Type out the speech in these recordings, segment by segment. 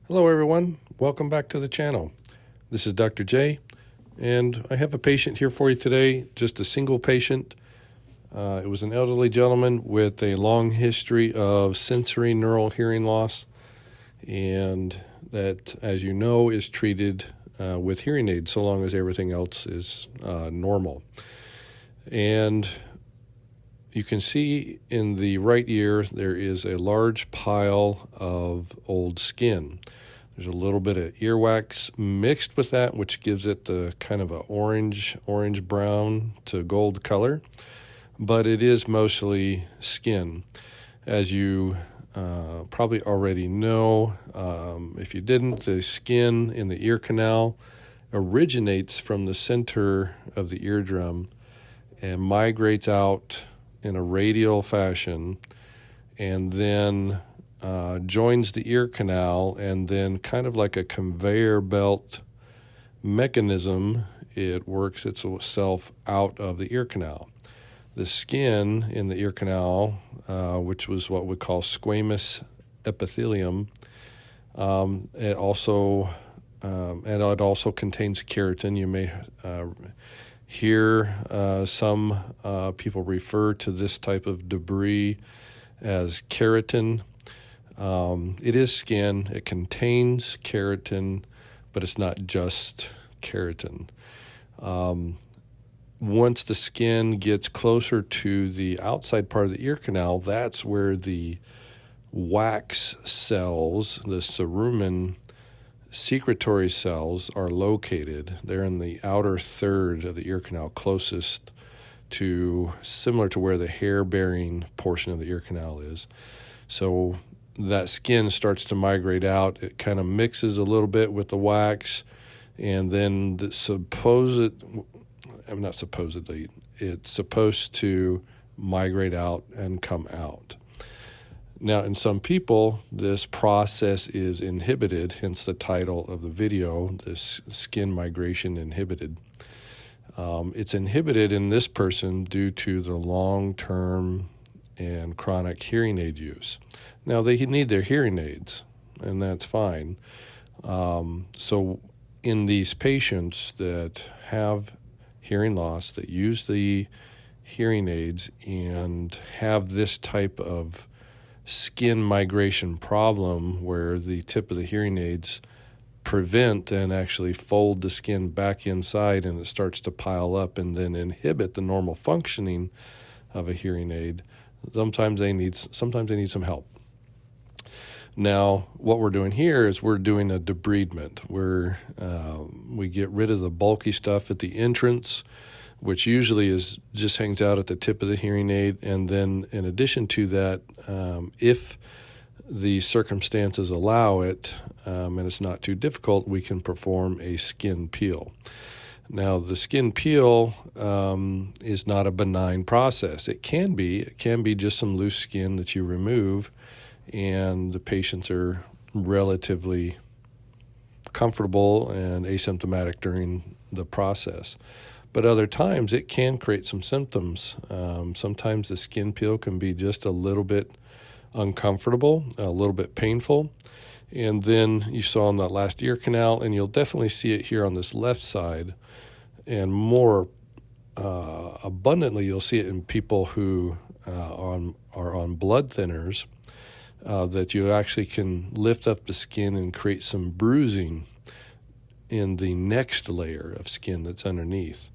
Hello everyone, welcome back to the channel. This is Dr. J, and I have a patient here for you today, just a single patient. It was an elderly gentleman with a long history of sensory neural hearing loss, and that, as you know, is treated with hearing aids so long as everything else is normal. And you can see in the right ear there is a large pile of old skin. There's a little bit of earwax mixed with that, which gives it the kind of a orange brown to gold color, but it is mostly skin. As you probably already know, if you didn't, the skin in the ear canal originates from the center of the eardrum and migrates out in a radial fashion, and then joins the ear canal, and then kind of like a conveyor belt mechanism, it works itself out of the ear canal. The skin in the ear canal, which was what we call squamous epithelium, it also contains keratin. You may hear some people refer to this type of debris as keratin. It is skin. It contains keratin, but it's not just keratin. Once the skin gets closer to the outside part of the ear canal, that's where the wax cells, the cerumen secretory cells, are located. They're in the outer third of the ear canal, closest to, similar to where the hair-bearing portion of the ear canal is. So that skin starts to migrate out. It kind of mixes a little bit with the wax, and then it's supposed to migrate out and come out. Now, in some people, this process is inhibited, hence the title of the video, this skin migration inhibited. It's inhibited in this person due to the long-term and chronic hearing aid use. Now, they need their hearing aids, and that's fine. So in these patients that have hearing loss, that use the hearing aids and have this type of skin migration problem where the tip of the hearing aids prevent and actually fold the skin back inside, and it starts to pile up and then inhibit the normal functioning of a hearing aid, sometimes they need some help. Now, what we're doing here is we're doing a debridement where we get rid of the bulky stuff at the entrance, which usually just hangs out at the tip of the hearing aid. And then in addition to that, if the circumstances allow it, and it's not too difficult, we can perform a skin peel. Now, the skin peel is not a benign process. It can be just some loose skin that you remove, and the patients are relatively comfortable and asymptomatic during the process. But other times it can create some symptoms. Sometimes the skin peel can be just a little bit uncomfortable, a little bit painful. And then you saw in that last ear canal, and you'll definitely see it here on this left side, and more abundantly you'll see it in people who are on blood thinners, that you actually can lift up the skin and create some bruising in the next layer of skin that's underneath.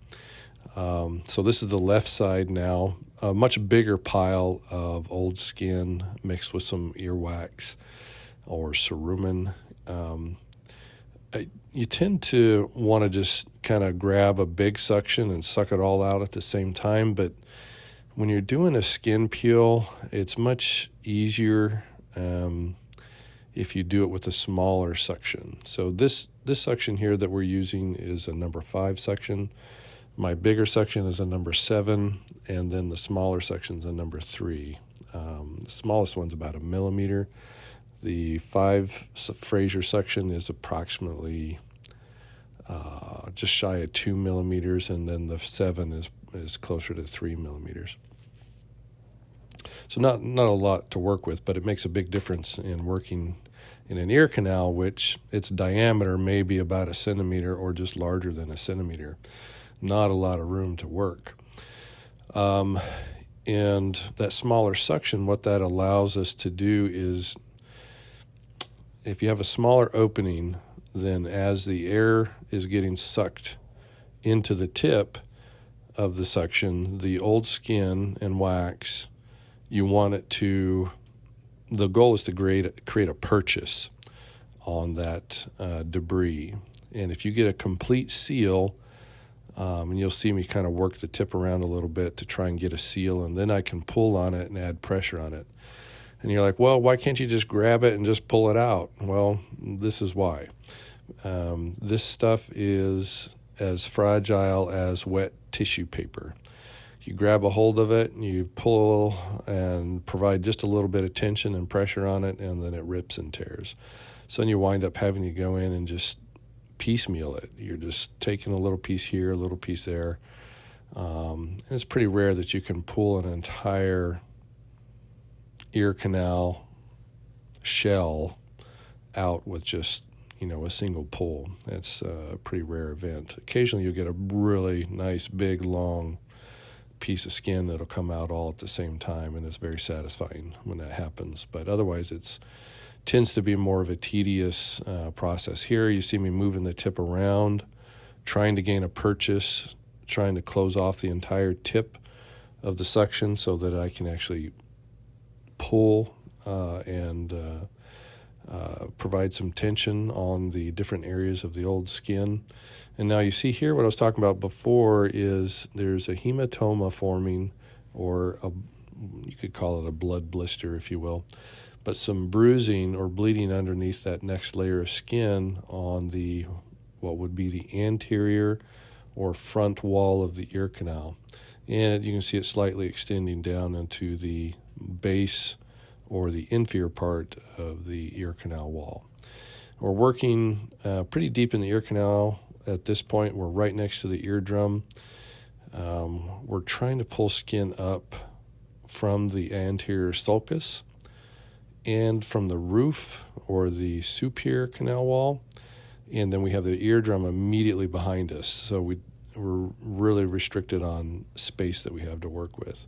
So this is the left side now, a much bigger pile of old skin mixed with some earwax or cerumen. You tend to want to just kind of grab a big suction and suck it all out at the same time, but when you're doing a skin peel, it's much easier if you do it with a smaller suction. So this suction here that we're using is a number 5 suction. My bigger section is a number 7, and then the smaller section is a number 3. The smallest one's about 1 millimeter. The 5 Fraser section is approximately just shy of 2 millimeters, and then the 7 is closer to 3 millimeters. So not a lot to work with, but it makes a big difference in working In an ear canal, which its diameter may be about 1 centimeter or just larger than 1 centimeter, not a lot of room to work. And that smaller suction, what that allows us to do is, if you have a smaller opening, then as the air is getting sucked into the tip of the suction, the old skin and wax, you want it to, the goal is to create a purchase on that debris. And if you get a complete seal, and you'll see me kind of work the tip around a little bit to try and get a seal, and then I can pull on it and add pressure on it. And you're like, well, why can't you just grab it and just pull it out? Well, this is why. This stuff is as fragile as wet tissue paper. You grab a hold of it, and you pull and provide just a little bit of tension and pressure on it, and then it rips and tears. So then you wind up having to go in and just piecemeal it. You're just taking a little piece here, a little piece there. And it's pretty rare that you can pull an entire ear canal shell out with just, a single pull. It's a pretty rare event. Occasionally you'll get a really nice, big, long piece of skin that'll come out all at the same time, and it's very satisfying when that happens. But otherwise it's tends to be more of a tedious process. Here you see me moving the tip around, trying to gain a purchase, trying to close off the entire tip of the suction so that I can actually pull and provide some tension on the different areas of the old skin. And now you see here what I was talking about before is there's a hematoma forming, or you could call it a blood blister, if you will, but some bruising or bleeding underneath that next layer of skin on the what would be the anterior or front wall of the ear canal. And you can see it slightly extending down into the base or the inferior part of the ear canal wall. We're working pretty deep in the ear canal at this point. We're right next to the eardrum. We're trying to pull skin up from the anterior sulcus and from the roof or the superior canal wall, and then we have the eardrum immediately behind us, so we're really restricted on space that we have to work with.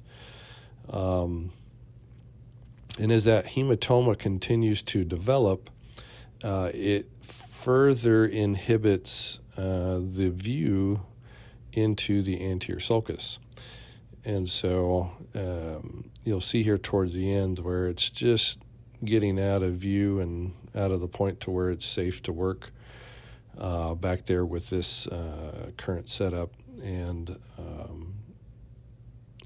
And as that hematoma continues to develop, it further inhibits the view into the anterior sulcus. And so you'll see here towards the end where it's just getting out of view and out of the point to where it's safe to work back there with this current setup. And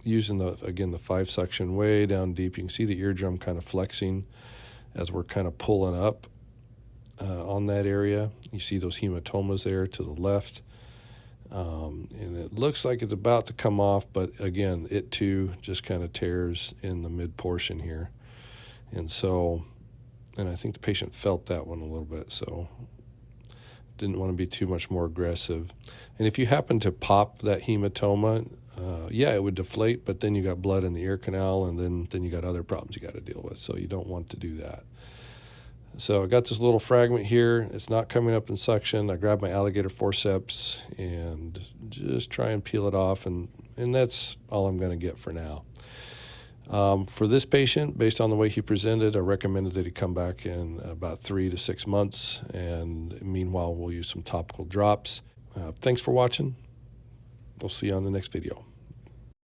using the 5 suction way down deep, you can see the eardrum kind of flexing as we're kind of pulling up on that area. You see those hematomas there to the left. And it looks like it's about to come off, but again, it too just kind of tears in the mid portion here. And I think the patient felt that one a little bit, so didn't want to be too much more aggressive. And if you happen to pop that hematoma, it would deflate, but then you got blood in the ear canal, and then you got other problems you got to deal with, so you don't want to do that. So I got this little fragment here. It's not coming up in suction. I grab my alligator forceps and just try and peel it off, and that's all I'm going to get for now. For this patient, based on the way he presented, I recommended that he come back in about 3 to 6 months, and meanwhile we'll use some topical drops. Thanks for watching. We'll see you on the next video.